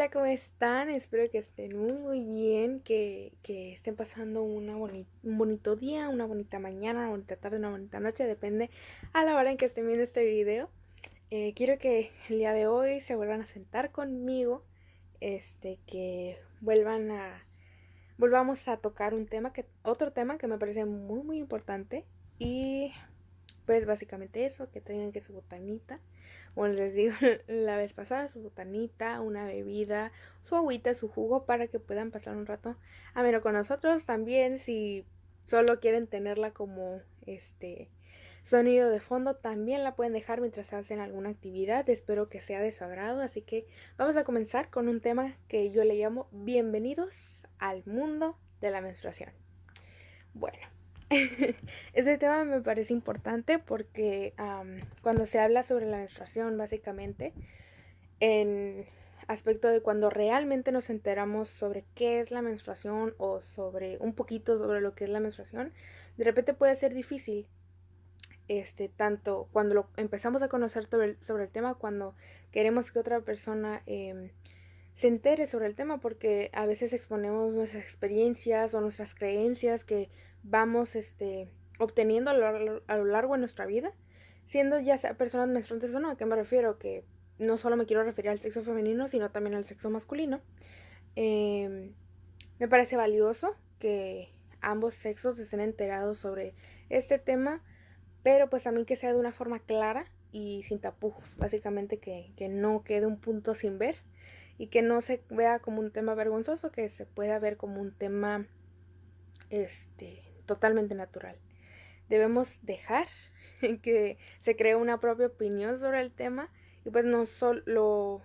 Hola, ¿cómo están? Espero que estén muy bien, que estén pasando un bonito día, una bonita mañana, una bonita tarde, una bonita noche, depende a la hora en que estén viendo este video. Quiero que el día de hoy se vuelvan a sentar conmigo, que volvamos a tocar otro tema que me parece muy importante y pues básicamente eso, que tengan que su botanita, bueno, les digo la vez pasada, su botanita, una bebida, su agüita, su jugo, para que puedan pasar un rato ameno con nosotros. También si solo quieren tenerla como sonido de fondo, también la pueden dejar mientras hacen alguna actividad. Espero que sea de su agrado, así que vamos a comenzar con un tema que yo le llamo bienvenidos al mundo de la menstruación. Bueno, este tema me parece importante porque cuando se habla sobre la menstruación, básicamente, en aspecto de cuando realmente nos enteramos sobre qué es la menstruación o sobre un poquito sobre lo que es la menstruación, de repente puede ser difícil, tanto cuando empezamos a conocer sobre el tema, cuando queremos que otra persona se entere sobre el tema, porque a veces exponemos nuestras experiencias o nuestras creencias que vamos obteniendo a lo largo de nuestra vida, siendo ya sea personas menstruantes o no. ¿A qué me refiero? Que no solo me quiero referir al sexo femenino, sino también al sexo masculino. Me parece valioso que ambos sexos estén enterados sobre este tema, pero pues también que sea de una forma clara y sin tapujos, básicamente que no quede un punto sin ver y que no se vea como un tema vergonzoso, que se pueda ver como un tema totalmente natural. Debemos dejar que se cree una propia opinión sobre el tema, y pues no solo lo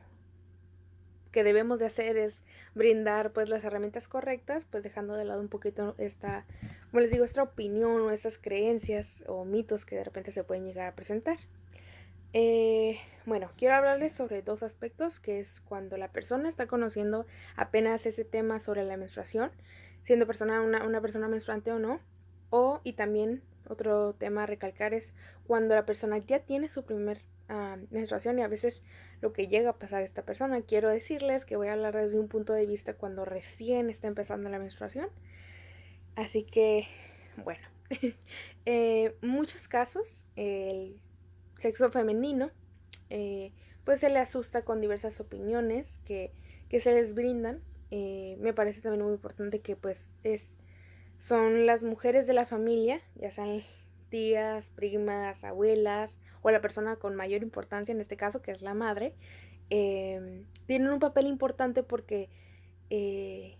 que debemos de hacer es brindar pues las herramientas correctas, pues dejando de lado un poquito como les digo, esta opinión o estas creencias o mitos que de repente se pueden llegar a presentar. Bueno, quiero hablarles sobre dos aspectos, que es cuando la persona está conociendo apenas ese tema sobre la menstruación, siendo una persona menstruante o no, y también otro tema a recalcar es cuando la persona ya tiene su primer menstruación, y a veces lo que llega a pasar a esta persona. Quiero decirles que voy a hablar desde un punto de vista cuando recién está empezando la menstruación, así que bueno, muchos casos el sexo femenino pues se le asusta con diversas opiniones que se les brindan. Me parece también muy importante que pues son las mujeres de la familia, ya sean tías, primas, abuelas o la persona con mayor importancia en este caso, que es la madre, tienen un papel importante porque eh,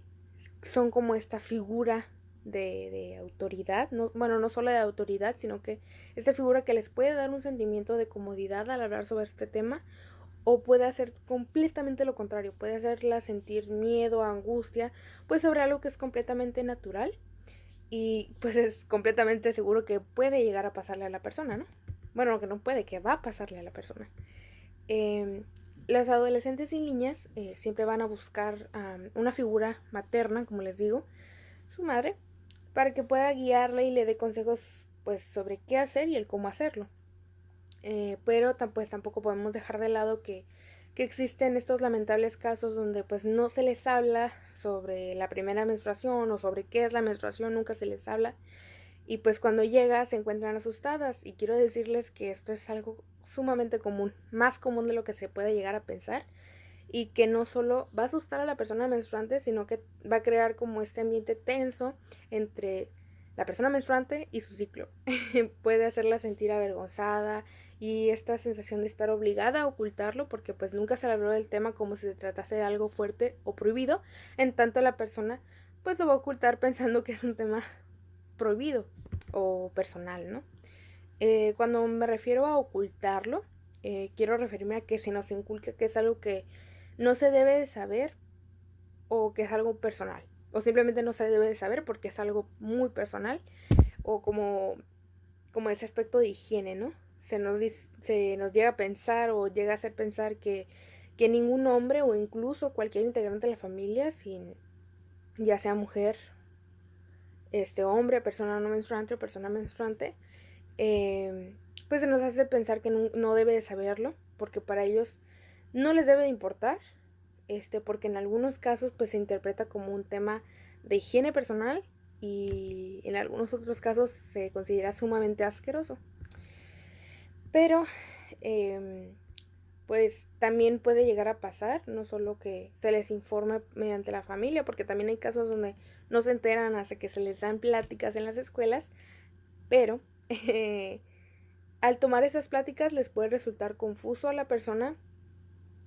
son como esta figura de autoridad, no, bueno, no solo de autoridad, sino que esta figura que les puede dar un sentimiento de comodidad al hablar sobre este tema, o puede hacer completamente lo contrario, puede hacerla sentir miedo, angustia, pues sobre algo que es completamente natural y pues es completamente seguro que puede llegar a pasarle a la persona, ¿no? Bueno, que no puede, que va a pasarle a la persona. Eh, las adolescentes y niñas siempre van a buscar una figura materna, como les digo, su madre, para que pueda guiarla y le dé consejos pues sobre qué hacer y el cómo hacerlo. Pero pues tampoco podemos dejar de lado que existen estos lamentables casos donde pues no se les habla sobre la primera menstruación o sobre qué es la menstruación, nunca se les habla, y pues cuando llega se encuentran asustadas, y quiero decirles que esto es algo sumamente común, más común de lo que se puede llegar a pensar, y que no solo va a asustar a la persona menstruante, sino que va a crear como este ambiente tenso entre la persona menstruante y su ciclo. Puede hacerla sentir avergonzada y esta sensación de estar obligada a ocultarlo, porque pues nunca se le habló del tema como si se tratase de algo fuerte o prohibido, en tanto la persona pues lo va a ocultar pensando que es un tema prohibido o personal, ¿no? Cuando me refiero a ocultarlo, quiero referirme a que se nos inculca que es algo que no se debe de saber, o que es algo personal, o simplemente no se debe de saber porque es algo muy personal, o como ese aspecto de higiene, ¿no? Se nos llega a pensar o llega a hacer pensar que ningún hombre o incluso cualquier integrante de la familia, sin, ya sea mujer, hombre, persona no menstruante o persona menstruante, pues se nos hace pensar que no debe de saberlo, porque para ellos no les debe de importar, porque en algunos casos pues se interpreta como un tema de higiene personal y en algunos otros casos se considera sumamente asqueroso. Pero pues también puede llegar a pasar, no solo que se les informe mediante la familia, porque también hay casos donde no se enteran hasta que se les dan pláticas en las escuelas, pero al tomar esas pláticas les puede resultar confuso a la persona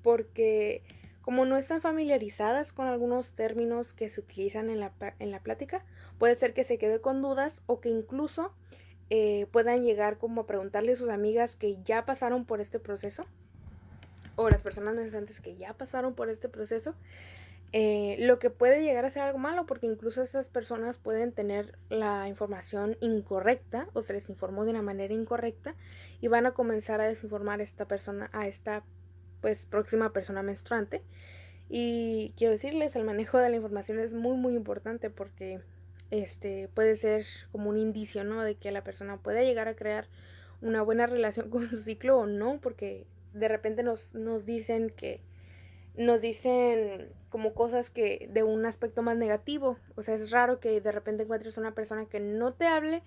porque como no están familiarizadas con algunos términos que se utilizan en la plática, puede ser que se quede con dudas o que incluso puedan llegar como a preguntarle a sus amigas que ya pasaron por este proceso o las personas menstruantes que ya pasaron por este proceso, lo que puede llegar a ser algo malo porque incluso estas personas pueden tener la información incorrecta o se les informó de una manera incorrecta y van a comenzar a desinformar a esta persona, a esta pues próxima persona menstruante. Y quiero decirles, el manejo de la información es muy muy importante porque puede ser como un indicio, ¿no? De que la persona puede llegar a crear una buena relación con su ciclo o no, porque de repente nos dicen como cosas que de un aspecto más negativo. O sea, es raro que de repente encuentres una persona que no te hable,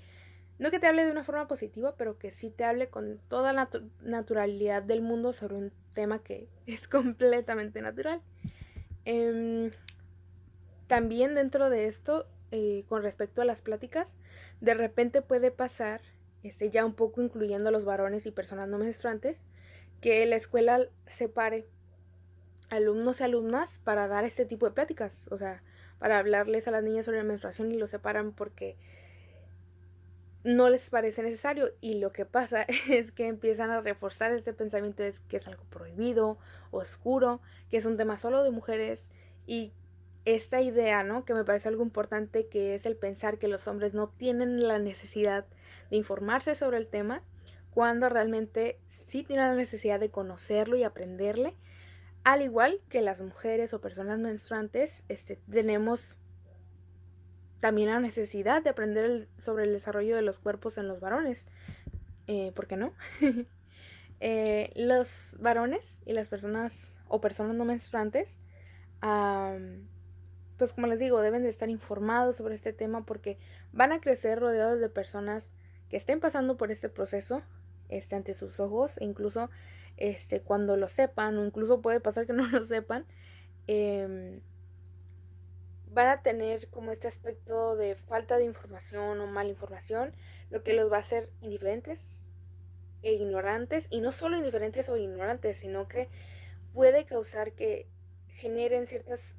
no que te hable de una forma positiva, pero que sí te hable con toda la naturalidad del mundo sobre un tema que es completamente natural. También dentro de esto, con respecto a las pláticas, de repente puede pasar, ya un poco incluyendo a los varones y personas no menstruantes, que la escuela separe alumnos y alumnas para dar este tipo de pláticas, o sea, para hablarles a las niñas sobre la menstruación y los separan porque no les parece necesario y lo que pasa es que empiezan a reforzar este pensamiento de que es algo prohibido, oscuro, que es un tema solo de mujeres y esta idea, ¿no? Que me parece algo importante, que es el pensar que los hombres no tienen la necesidad de informarse sobre el tema cuando realmente sí tienen la necesidad de conocerlo y aprenderle, al igual que las mujeres o personas menstruantes, tenemos también la necesidad de aprender sobre el desarrollo de los cuerpos en los varones. ¿Por qué no? Los varones y las personas o personas no menstruantes, pues como les digo, deben de estar informados sobre este tema porque van a crecer rodeados de personas que estén pasando por este proceso ante sus ojos, e incluso cuando lo sepan, o incluso puede pasar que no lo sepan, van a tener como este aspecto de falta de información o mala información, lo que los va a hacer indiferentes e ignorantes, y no solo indiferentes o ignorantes, sino que puede causar que generen ciertas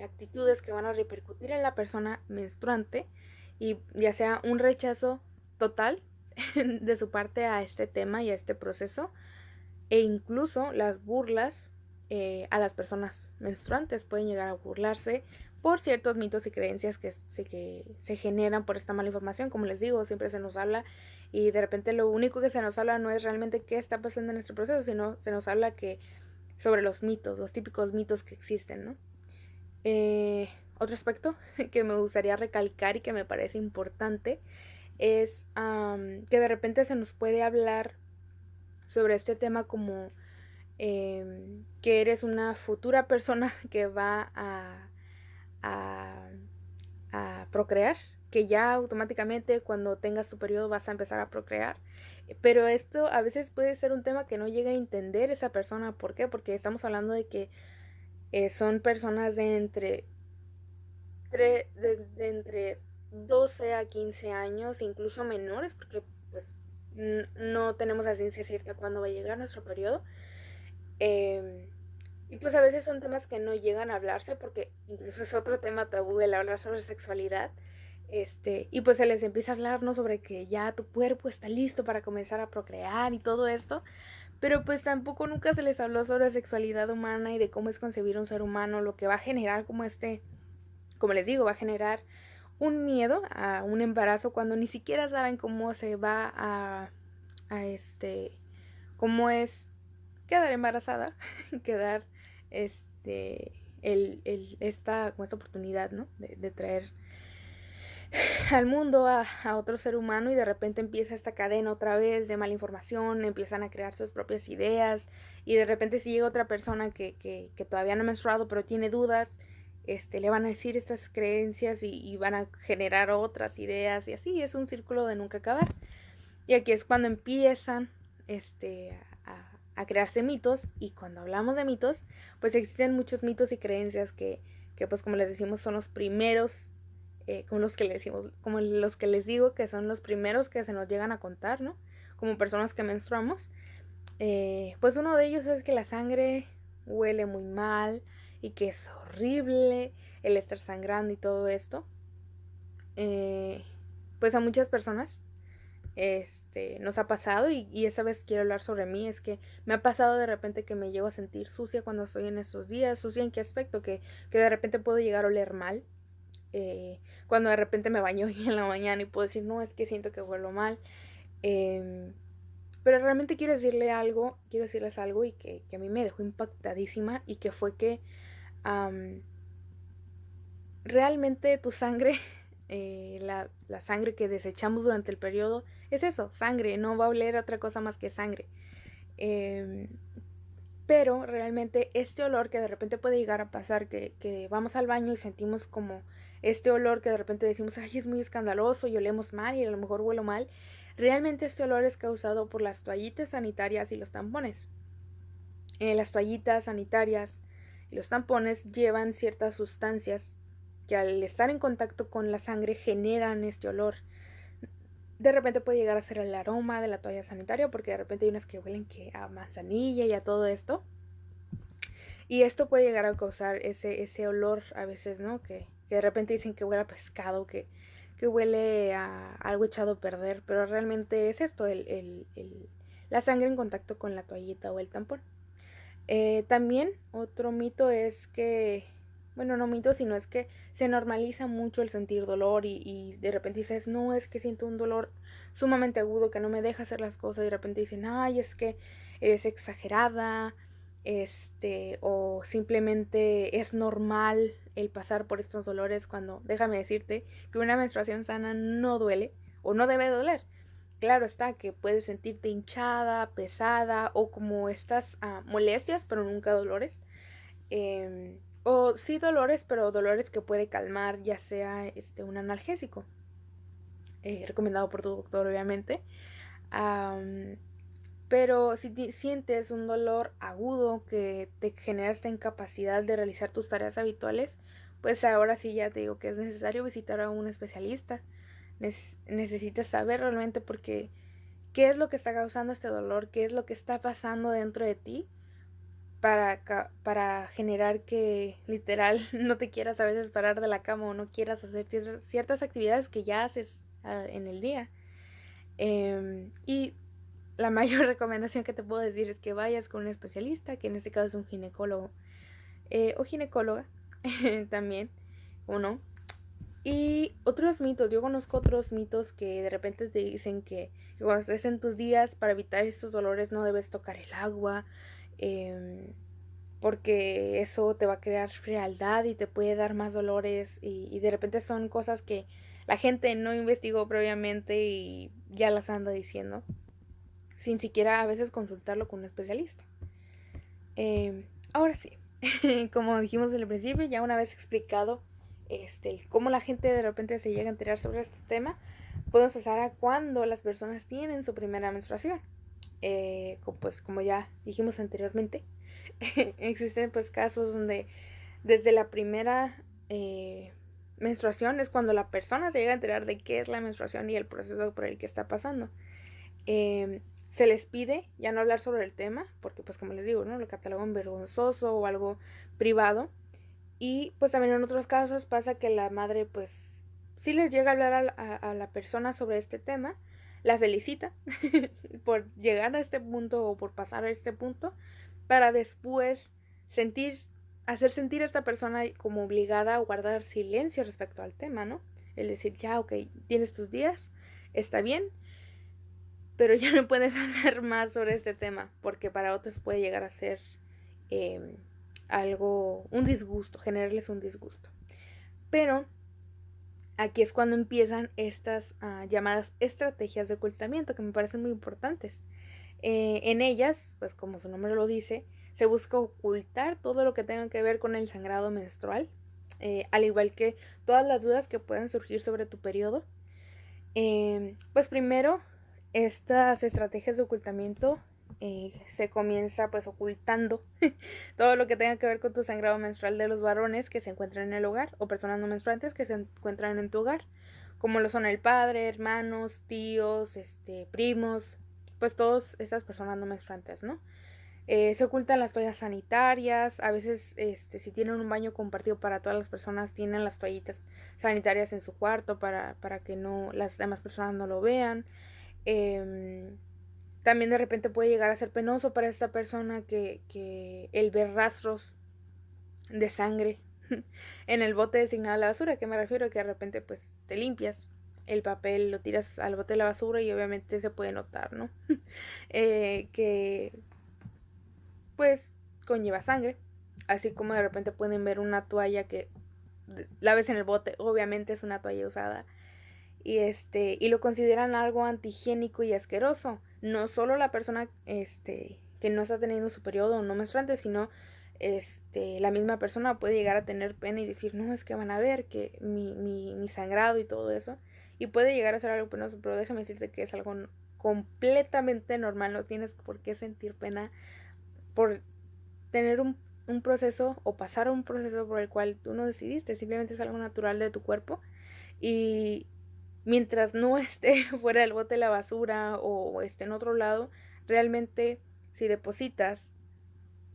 actitudes que van a repercutir en la persona menstruante y ya sea un rechazo total de su parte a este tema y a este proceso, e incluso las burlas a las personas menstruantes. Pueden llegar a burlarse por ciertos mitos y creencias que se generan por esta mala información. Como les digo, siempre se nos habla y de repente lo único que se nos habla no es realmente qué está pasando en nuestro proceso, sino se nos habla sobre los mitos, los típicos mitos que existen, ¿no? Otro aspecto que me gustaría recalcar y que me parece importante es que de repente se nos puede hablar sobre este tema como que eres una futura persona que va a, a procrear, que ya automáticamente cuando tengas tu periodo vas a empezar a procrear. Pero esto a veces puede ser un tema que no llega a entender esa persona. ¿Por qué? Porque estamos hablando de que son personas de entre 12 a 15 años, incluso menores, porque pues no tenemos la ciencia cierta cuándo va a llegar nuestro periodo. Y pues a veces son temas que no llegan a hablarse porque incluso es otro tema tabú el hablar sobre sexualidad. Y pues se les empieza a hablar, ¿no? Sobre que ya tu cuerpo está listo para comenzar a procrear y todo esto. Pero pues tampoco nunca se les habló sobre sexualidad humana y de cómo es concebir un ser humano, lo que va a generar como les digo, va a generar un miedo a un embarazo cuando ni siquiera saben cómo se va cómo es quedar embarazada, quedar como esta oportunidad, ¿no? De traer al mundo, a otro ser humano, y de repente empieza esta cadena otra vez de mala información, empiezan a crear sus propias ideas, y de repente si llega otra persona que todavía no ha menstruado pero tiene dudas, le van a decir estas creencias y van a generar otras ideas, y así es un círculo de nunca acabar. Y aquí es cuando empiezan a crearse mitos, y cuando hablamos de mitos, pues existen muchos mitos y creencias que pues como les decimos son los primeros, como los que les decimos, como los que les digo que son los primeros que se nos llegan a contar, ¿no? Como personas que menstruamos. Pues uno de ellos es que la sangre huele muy mal y que es horrible el estar sangrando y todo esto. Pues a muchas personas nos ha pasado, y esa vez quiero hablar sobre mí. Es que me ha pasado de repente que me llego a sentir sucia cuando estoy en estos días. ¿Sucia en qué aspecto? Que de repente puedo llegar a oler mal. Cuando de repente me baño en la mañana y puedo decir, no, es que siento que huelo mal. Pero realmente quiero decirles algo, y que a mí me dejó impactadísima, y que fue que realmente tu sangre, la sangre que desechamos durante el periodo, es eso, sangre, no va a oler a otra cosa más que sangre. Pero realmente este olor que de repente puede llegar a pasar, que vamos al baño y sentimos como este olor que de repente decimos, ay, es muy escandaloso y olemos mal y a lo mejor huelo mal, realmente este olor es causado por las toallitas sanitarias y los tampones. Las toallitas sanitarias y los tampones llevan ciertas sustancias que al estar en contacto con la sangre generan este olor. De repente puede llegar a ser el aroma de la toalla sanitaria, porque de repente hay unas que huelen a manzanilla y a todo esto. Y esto puede llegar a causar ese olor a veces, ¿no? Que de repente dicen que huele a pescado, que huele a algo echado a perder, pero realmente es esto, la sangre en contacto con la toallita o el tampón. También otro mito es que, bueno, no mito, sino es que se normaliza mucho el sentir dolor, y de repente dices, no, es que siento un dolor sumamente agudo que no me deja hacer las cosas, y de repente dicen, ay, es que eres exagerada, o simplemente es normal el pasar por estos dolores, cuando déjame decirte que una menstruación sana no duele o no debe doler. Claro está que puedes sentirte hinchada, pesada, o como estas molestias, pero nunca dolores. O sí dolores, pero dolores que puede calmar, ya sea un analgésico, recomendado por tu doctor, obviamente. Pero si sientes un dolor agudo que te genera esta incapacidad de realizar tus tareas habituales, pues ahora sí ya te digo que es necesario visitar a un especialista. Necesitas saber realmente qué es lo que está causando este dolor, qué es lo que está pasando dentro de ti para generar que literal no te quieras a veces parar de la cama, o no quieras hacer ciertas actividades que ya haces en el día. Y la mayor recomendación que te puedo decir es que vayas con un especialista, que en este caso es un ginecólogo o ginecóloga también, o no. Y otros mitos, yo conozco otros mitos que de repente te dicen que cuando estés en tus días, para evitar estos dolores no debes tocar el agua, porque eso te va a crear frialdad y te puede dar más dolores, y de repente son cosas que la gente no investigó previamente y ya las anda diciendo, sin siquiera a veces consultarlo con un especialista. Ahora sí, como dijimos en el principio, ya una vez explicado cómo la gente de repente se llega a enterar sobre este tema, podemos pasar a cuando las personas tienen su primera menstruación. Pues como ya dijimos anteriormente, existen pues casos donde desde la primera menstruación es cuando la persona se llega a enterar de qué es la menstruación y el proceso por el que está pasando. Se les pide ya no hablar sobre el tema, porque pues como les digo, ¿no? Lo catalogan vergonzoso o algo privado. Y pues también en otros casos pasa que la madre pues sí les llega a hablar a la persona sobre este tema, la felicita por llegar a este punto o por pasar a este punto, para después hacer sentir a esta persona como obligada a guardar silencio respecto al tema, ¿no? El decir, ya, ok, tienes tus días, está bien, pero ya no puedes hablar más sobre este tema, porque para otros puede llegar a ser un disgusto, generarles un disgusto. Pero aquí es cuando empiezan estas llamadas estrategias de ocultamiento, que me parecen muy importantes. En ellas, pues como su nombre lo dice, se busca ocultar todo lo que tenga que ver con el sangrado menstrual, al igual que todas las dudas que puedan surgir sobre tu periodo. Pues primero, estas estrategias de ocultamiento se comienza pues ocultando todo lo que tenga que ver con tu sangrado menstrual de los varones que se encuentran en el hogar o personas no menstruantes que se encuentran en tu hogar, como lo son el padre, hermanos, tíos, primos, pues todas esas personas no menstruantes, ¿no? Se ocultan las toallas sanitarias, a veces si tienen un baño compartido para todas las personas, tienen las toallitas sanitarias en su cuarto para que no las demás personas no lo vean. También de repente puede llegar a ser penoso para esta persona que el ver rastros de sangre en el bote designado a la basura, que me refiero que de repente pues te limpias el papel, lo tiras al bote de la basura y obviamente se puede notar, ¿no? Que pues conlleva sangre, así como de repente pueden ver una toalla que la ves en el bote, obviamente es una toalla usada, y lo consideran algo antihigiénico y asqueroso. No solo la persona que no está teniendo su periodo o no menstruante, sino la misma persona puede llegar a tener pena y decir, no, es que van a ver que mi sangrado y todo eso, y puede llegar a ser algo penoso, pero déjame decirte que es algo completamente normal. No tienes por qué sentir pena por tener un proceso o pasar un proceso por el cual tú no decidiste, simplemente es algo natural de tu cuerpo. Y mientras no esté fuera del bote de la basura o esté en otro lado, realmente si depositas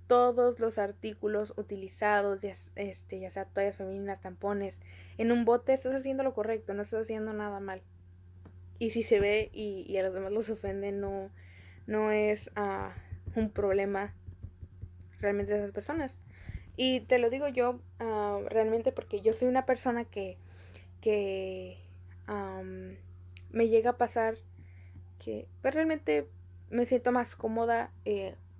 todos los artículos utilizados, ya sea toallas femeninas, tampones, en un bote, estás haciendo lo correcto, no estás haciendo nada mal. Y si se ve y a los demás los ofende, no es un problema realmente de esas personas. Y te lo digo yo realmente porque yo soy una persona que me llega a pasar que pues, realmente me siento más cómoda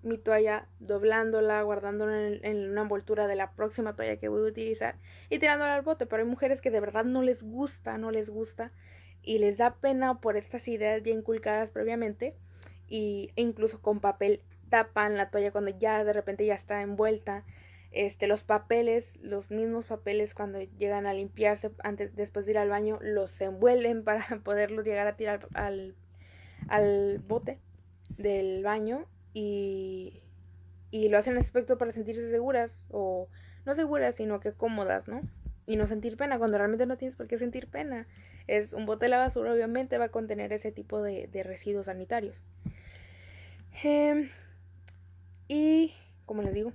mi toalla doblándola, guardándola en una envoltura de la próxima toalla que voy a utilizar y tirándola al bote. Pero hay mujeres que de verdad no les gusta y les da pena por estas ideas ya inculcadas previamente e incluso con papel tapan la toalla cuando ya de repente ya está envuelta. Los papeles, los mismos papeles cuando llegan a limpiarse después de ir al baño, los envuelven para poderlos llegar a tirar al bote del baño y lo hacen en ese aspecto para sentirse seguras o no seguras, sino que cómodas, ¿no? Y no sentir pena cuando realmente no tienes por qué sentir pena. Es un bote de la basura, obviamente va a contener ese tipo de residuos sanitarios. Y como les digo,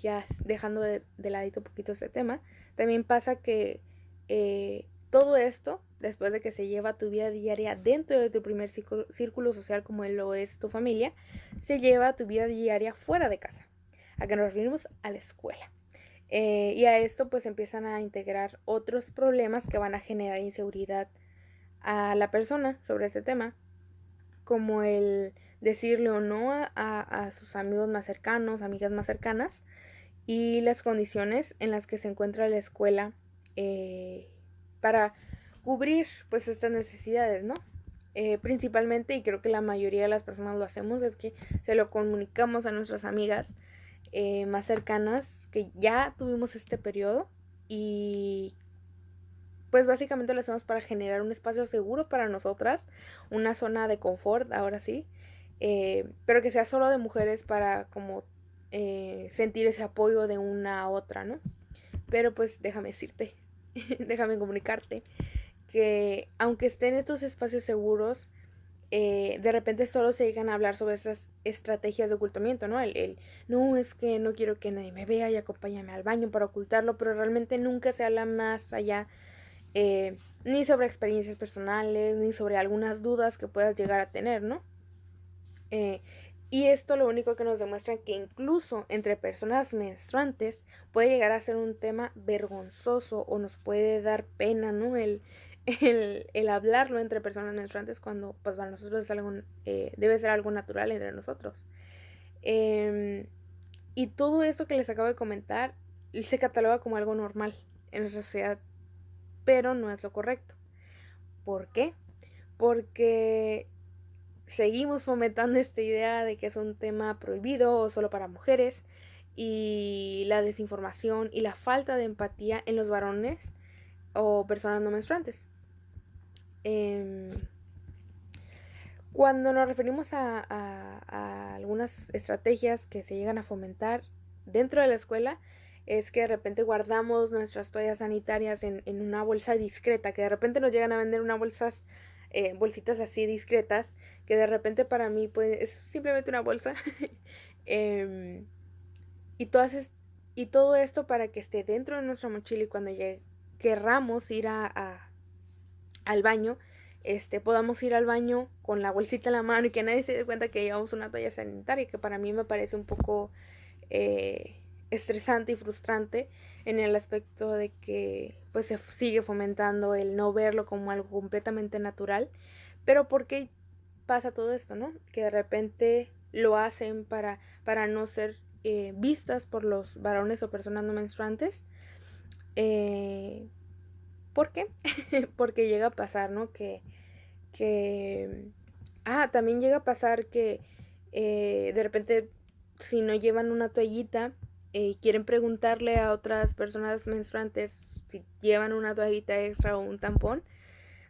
ya dejando de ladito un poquito este tema, también pasa que todo esto, después de que se lleva tu vida diaria dentro de tu primer círculo social como lo es tu familia, se lleva tu vida diaria fuera de casa. ¿A qué nos referimos? A la escuela. Y a esto pues empiezan a integrar otros problemas que van a generar inseguridad a la persona sobre este tema, como el decirle o no a sus amigos más cercanos, amigas más cercanas, y las condiciones en las que se encuentra la escuela para cubrir pues estas necesidades, ¿no? Principalmente, y creo que la mayoría de las personas lo hacemos, es que se lo comunicamos a nuestras amigas más cercanas que ya tuvimos este periodo y pues básicamente lo hacemos para generar un espacio seguro para nosotras, una zona de confort, ahora sí, pero que sea solo de mujeres para como sentir ese apoyo de una a otra, ¿no? Pero pues déjame decirte, déjame comunicarte que aunque estén estos espacios seguros, de repente solo se llegan a hablar sobre esas estrategias de ocultamiento, ¿no? No, es que no quiero que nadie me vea y acompáñame al baño para ocultarlo, pero realmente nunca se habla más allá, ni sobre experiencias personales, ni sobre algunas dudas que puedas llegar a tener, ¿no? Y esto lo único que nos demuestra que incluso entre personas menstruantes puede llegar a ser un tema vergonzoso o nos puede dar pena, ¿no? El hablarlo entre personas menstruantes cuando pues para nosotros es algo, debe ser algo natural entre nosotros. Y todo esto que les acabo de comentar se cataloga como algo normal en nuestra sociedad pero no es lo correcto. ¿Por qué? Porque seguimos fomentando esta idea de que es un tema prohibido o solo para mujeres, y la desinformación y la falta de empatía en los varones o personas no menstruantes. Cuando nos referimos a algunas estrategias que se llegan a fomentar dentro de la escuela, es que de repente guardamos nuestras toallas sanitarias en una bolsa discreta, que de repente nos llegan a vender unas bolsitas así discretas, que de repente para mí pues, es simplemente una bolsa. y, y todo esto para que esté dentro de nuestra mochila, y cuando querramos ir al baño, podamos ir al baño con la bolsita en la mano y que nadie se dé cuenta que llevamos una toalla sanitaria, que para mí me parece un poco estresante y frustrante, en el aspecto de que pues se sigue fomentando el no verlo como algo completamente natural. Pero ¿por qué pasa todo esto, no? Que de repente lo hacen para no ser vistas por los varones o personas no menstruantes. ¿Por qué? Porque llega a pasar, ¿no? También llega a pasar que de repente, si no llevan una toallita, quieren preguntarle a otras personas menstruantes si llevan una toallita extra o un tampón.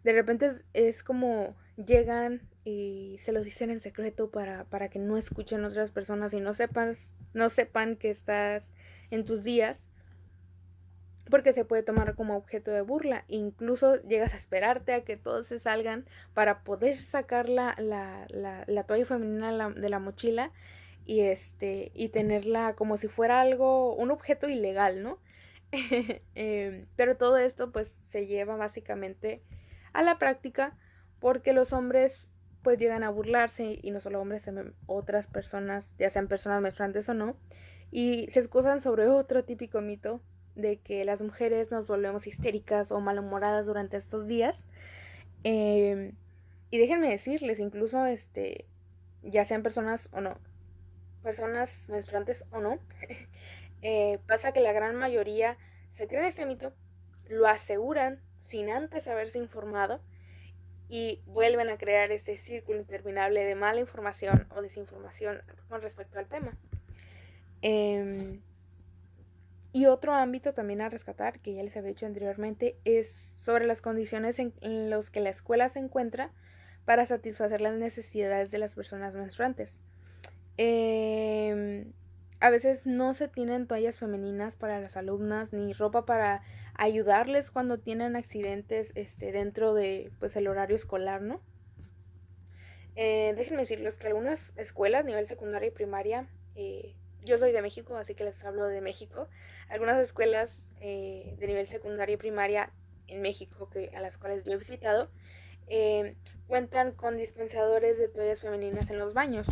De repente es como llegan y se lo dicen en secreto para que no escuchen otras personas y no sepan que estás en tus días, porque se puede tomar como objeto de burla. Incluso llegas a esperarte a que todos se salgan para poder sacar la toalla femenina de la mochila y tenerla como si fuera un objeto ilegal, ¿no? Pero todo esto pues se lleva básicamente a la práctica porque los hombres pues llegan a burlarse, y no solo hombres, también otras personas, ya sean personas menstruantes o no, y se excusan sobre otro típico mito de que las mujeres nos volvemos histéricas o malhumoradas durante estos días. Y déjenme decirles, incluso ya sean personas o no, personas menstruantes o no, pasa que la gran mayoría se creen este mito, lo aseguran sin antes haberse informado, y vuelven a crear este círculo interminable de mala información o desinformación con respecto al tema. Y otro ámbito también a rescatar, que ya les había dicho anteriormente, es sobre las condiciones en las que la escuela se encuentra para satisfacer las necesidades de las personas menstruantes. A veces no se tienen toallas femeninas para las alumnas, ni ropa para ayudarles cuando tienen accidentes dentro de pues el horario escolar, ¿no? Déjenme decirles que algunas escuelas, nivel secundaria y primaria, yo soy de México, así que les hablo de México. Algunas escuelas de nivel secundaria y primaria en México, a las cuales yo he visitado, cuentan con dispensadores de toallas femeninas en los baños,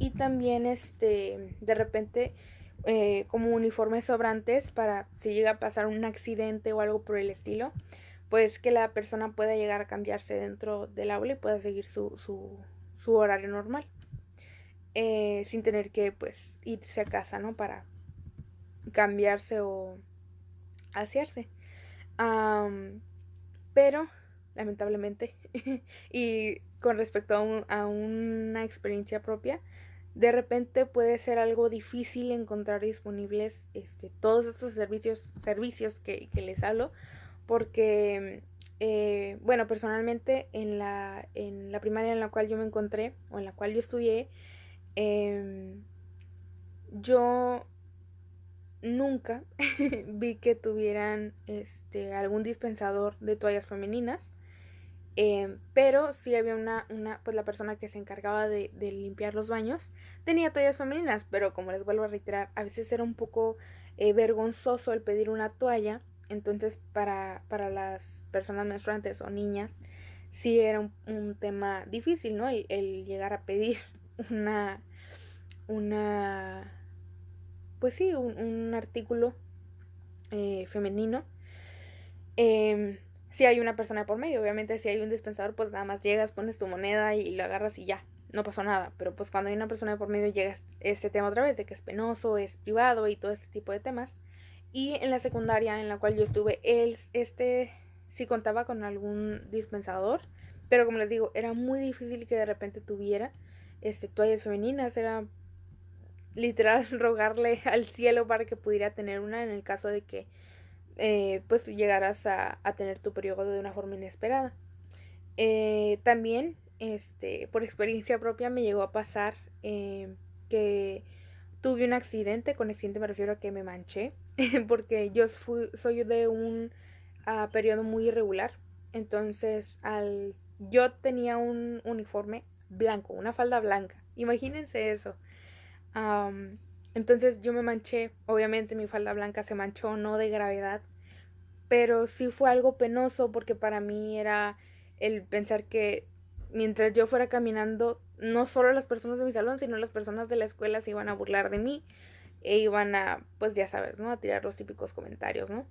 y también de repente como uniformes sobrantes para si llega a pasar un accidente o algo por el estilo, pues que la persona pueda llegar a cambiarse dentro del aula y pueda seguir su horario normal, sin tener que pues irse a casa, ¿no? Para cambiarse o asearse. Pero lamentablemente y con respecto a una experiencia propia, de repente puede ser algo difícil encontrar disponibles todos estos servicios que les hablo, porque bueno, personalmente en la primaria en la cual yo me encontré o en la cual yo estudié, yo nunca vi que tuvieran algún dispensador de toallas femeninas. Pero sí había pues la persona que se encargaba de limpiar los baños tenía toallas femeninas, pero como les vuelvo a reiterar, a veces era un poco vergonzoso el pedir una toalla. Entonces para las personas menstruantes o niñas sí era un tema difícil, ¿no? El llegar a pedir una pues sí, un artículo femenino. Si hay una persona por medio, obviamente si hay un dispensador, pues nada más llegas, pones tu moneda y lo agarras y ya, no pasó nada. Pero pues cuando hay una persona por medio llega este tema otra vez, de que es penoso, es privado y todo este tipo de temas. Y en la secundaria en la cual yo estuve, sí contaba con algún dispensador, pero como les digo, era muy difícil que de repente tuviera toallas femeninas. Era literal rogarle al cielo para que pudiera tener una en el caso de que pues llegaras a tener tu periodo de una forma inesperada. También por experiencia propia me llegó a pasar que tuve un accidente. Con accidente me refiero a que me manché porque yo soy de un periodo muy irregular. Entonces yo tenía un uniforme blanco, una falda blanca, imagínense eso. Entonces yo me manché. Obviamente mi falda blanca se manchó, no de gravedad, pero sí fue algo penoso porque para mí era el pensar que mientras yo fuera caminando, no solo las personas de mi salón, sino las personas de la escuela se iban a burlar de mí e iban a, pues ya sabes, ¿no? A tirar los típicos comentarios, ¿no?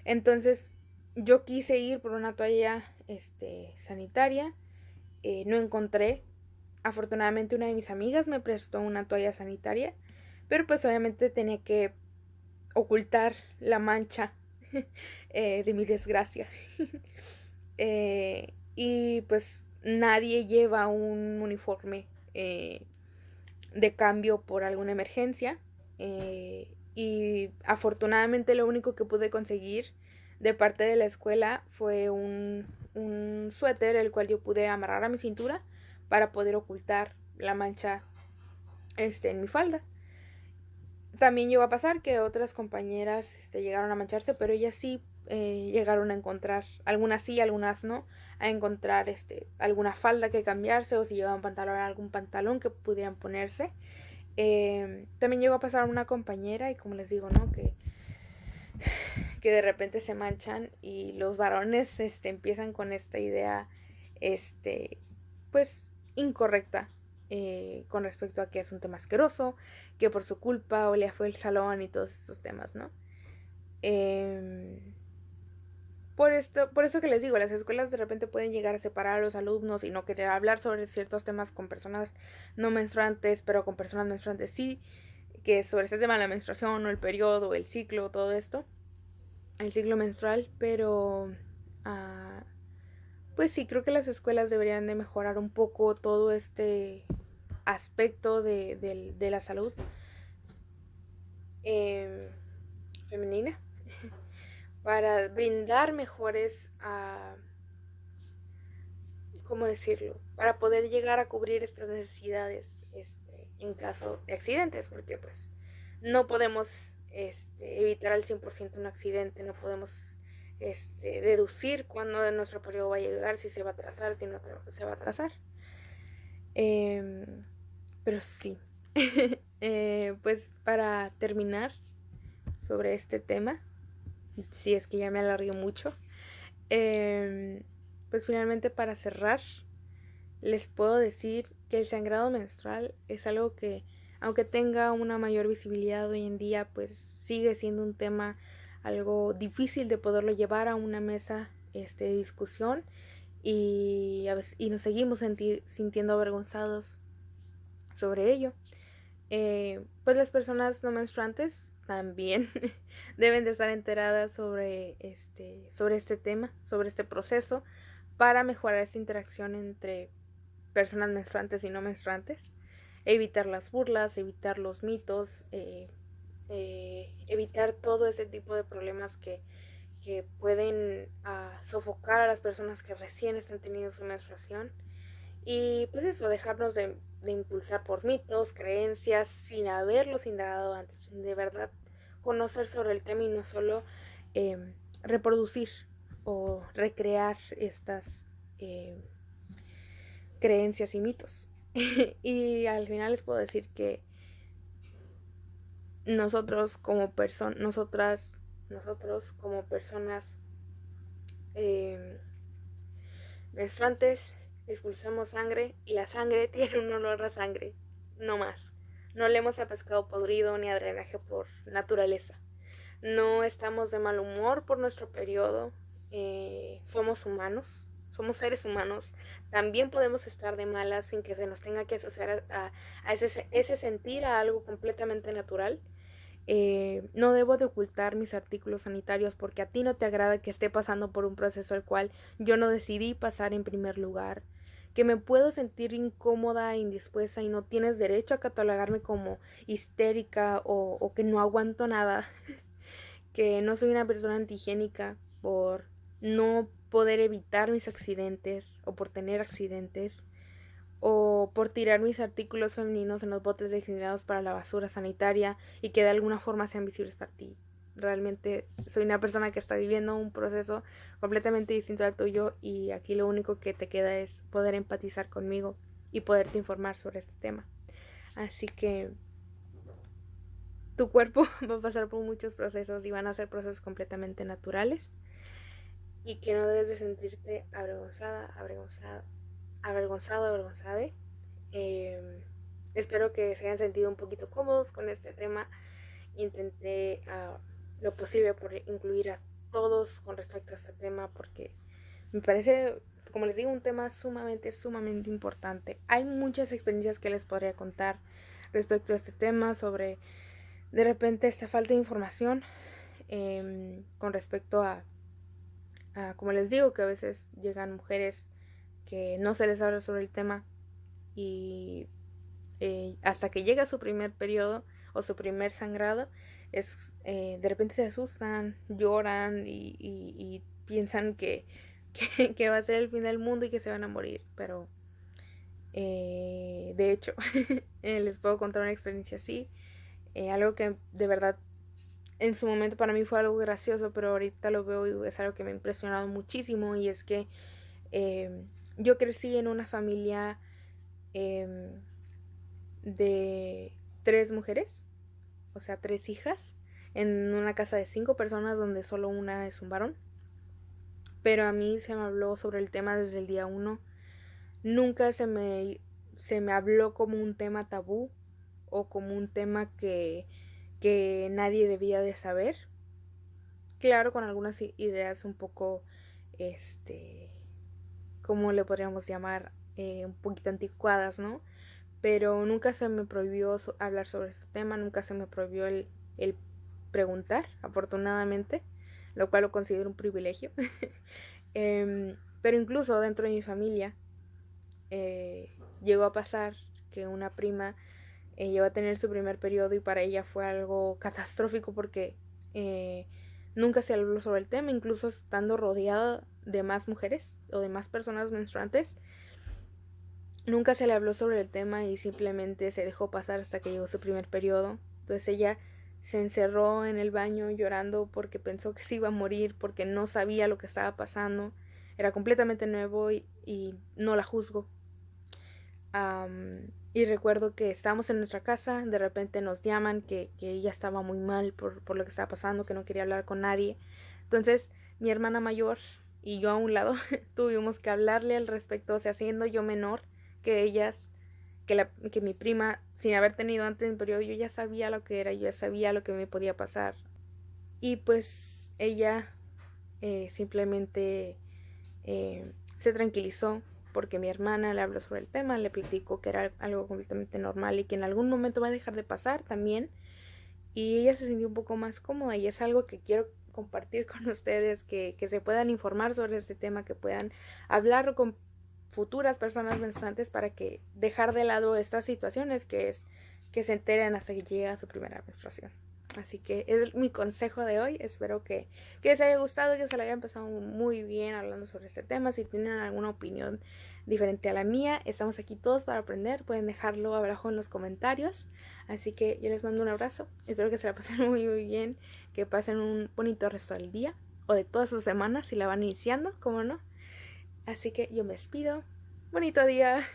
Entonces yo quise ir por una toalla sanitaria, no encontré. Afortunadamente una de mis amigas me prestó una toalla sanitaria, pero pues obviamente tenía que ocultar la mancha de mi desgracia. Y pues nadie lleva un uniforme de cambio por alguna emergencia. Y afortunadamente lo único que pude conseguir de parte de la escuela fue un suéter, el cual yo pude amarrar a mi cintura para poder ocultar la mancha en mi falda. También llegó a pasar que otras compañeras llegaron a mancharse, pero ellas sí llegaron a encontrar, algunas sí, algunas no, a encontrar alguna falda que cambiarse, o si llevaban pantalón, algún pantalón que pudieran ponerse. También llegó a pasar una compañera, y como les digo, ¿no? Que de repente se manchan y los varones empiezan con esta idea pues incorrecta con respecto a que es un tema asqueroso, que por su culpa Olea fue el salón y todos estos temas, ¿no? Por eso que les digo, las escuelas de repente pueden llegar a separar a los alumnos y no querer hablar sobre ciertos temas con personas no menstruantes, pero con personas menstruantes sí, que es sobre este tema de la menstruación o el periodo, el ciclo, todo esto, el ciclo menstrual, pero pues sí, creo que las escuelas deberían de mejorar un poco todo este aspecto de la salud femenina para brindar mejores, ¿cómo decirlo? Para poder llegar a cubrir estas necesidades en caso de accidentes, porque pues no podemos evitar al 100% un accidente, no podemos deducir cuándo de nuestro periodo va a llegar, si se va a atrasar, si no se va a atrasar. Pero sí. Pues para terminar sobre este tema, si es que ya me alargué mucho, pues finalmente para cerrar, les puedo decir que el sangrado menstrual es algo que, aunque tenga una mayor visibilidad hoy en día, pues sigue siendo un tema algo difícil de poderlo llevar a una mesa de discusión, y nos seguimos sintiendo avergonzados sobre ello. Pues las personas no menstruantes también deben de estar enteradas sobre este tema, sobre este proceso, para mejorar esta interacción entre personas menstruantes y no menstruantes, evitar las burlas, evitar los mitos, evitar todo ese tipo de problemas que pueden sofocar a las personas que recién están teniendo su menstruación. Y pues eso, dejarnos de impulsar por mitos, creencias, sin haberlos indagado antes, de verdad conocer sobre el tema y no solo reproducir o recrear estas creencias y mitos. Y al final les puedo decir que nosotros como nosotros como personas menstruantes expulsamos sangre, y la sangre tiene un olor a sangre, no más. No olemos a pescado podrido ni a drenaje por naturaleza. No estamos de mal humor por nuestro periodo. Somos humanos, somos seres humanos. También podemos estar de malas sin que se nos tenga que asociar a ese sentir a algo completamente natural. No debo de ocultar mis artículos sanitarios porque a ti no te agrada que esté pasando por un proceso el cual yo no decidí pasar en primer lugar, que me puedo sentir incómoda e indispuesta y no tienes derecho a catalogarme como histérica o que no aguanto nada, que no soy una persona antihigiénica por no poder evitar mis accidentes o por tener accidentes o por tirar mis artículos femeninos en los botes designados para la basura sanitaria y que de alguna forma sean visibles para ti. Realmente soy una persona que está viviendo un proceso completamente distinto al tuyo y aquí lo único que te queda es poder empatizar conmigo y poderte informar sobre este tema. Así que tu cuerpo va a pasar por muchos procesos y van a ser procesos completamente naturales y que no debes de sentirte avergonzada. Espero que se hayan sentido un poquito cómodos con este tema. Intenté lo posible por incluir a todos con respecto a este tema porque me parece, como les digo, un tema sumamente importante. Hay muchas experiencias que les podría contar respecto a este tema sobre de repente esta falta de información con respecto como les digo, que a veces llegan mujeres que no se les habla sobre el tema y hasta que llega su primer periodo o su primer sangrado, de repente se asustan, lloran y piensan que va a ser el fin del mundo y que se van a morir, pero de hecho les puedo contar una experiencia así, algo que de verdad en su momento para mí fue algo gracioso, pero ahorita lo veo y es algo que me ha impresionado muchísimo y es que yo crecí en una familia de 3 mujeres, o sea, 3 hijas, en una casa de 5 personas donde solo una es un varón. Pero a mí se me habló sobre el tema desde el día 1. Nunca se me habló como un tema tabú o como un tema que nadie debía de saber. Claro, con algunas ideas un poco, ¿cómo le podríamos llamar? Un poquito anticuadas, ¿no? Pero nunca se me prohibió hablar sobre este tema, nunca se me prohibió el preguntar, afortunadamente, lo cual lo considero un privilegio. Pero incluso dentro de mi familia llegó a pasar que una prima llegó a tener su primer periodo y para ella fue algo catastrófico porque nunca se habló sobre el tema, incluso estando rodeada de más mujeres o de más personas menstruantes. Nunca se le habló sobre el tema y simplemente se dejó pasar hasta que llegó su primer periodo. Entonces ella se encerró en el baño llorando porque pensó que se iba a morir, porque no sabía lo que estaba pasando. Era completamente nuevo y no la juzgo. Y recuerdo que estábamos en nuestra casa, de repente nos llaman que ella estaba muy mal por lo que estaba pasando, que no quería hablar con nadie. Entonces mi hermana mayor y yo a un lado tuvimos que hablarle al respecto, o sea, siendo yo menor que ellas, que mi prima, sin haber tenido antes un periodo, yo ya sabía lo que era, yo ya sabía lo que me podía pasar. Y pues ella simplemente se tranquilizó porque mi hermana le habló sobre el tema, le platicó que era algo completamente normal y que en algún momento va a dejar de pasar también. Y ella se sintió un poco más cómoda y es algo que quiero compartir con ustedes, que se puedan informar sobre este tema, que puedan hablar con futuras personas menstruantes para que dejar de lado estas situaciones que es que se enteren hasta que llegue a su primera menstruación. Así que es mi consejo de hoy. Espero que les haya gustado, que se lo hayan pasado muy bien hablando sobre este tema. Si tienen alguna opinión diferente a la mía, estamos aquí todos para aprender. Pueden dejarlo abajo en los comentarios. Así que yo les mando un abrazo. Espero que se la pasen muy bien, que pasen un bonito resto del día o de toda su semana si la van iniciando, como no. Así que yo me despido. Bonito día.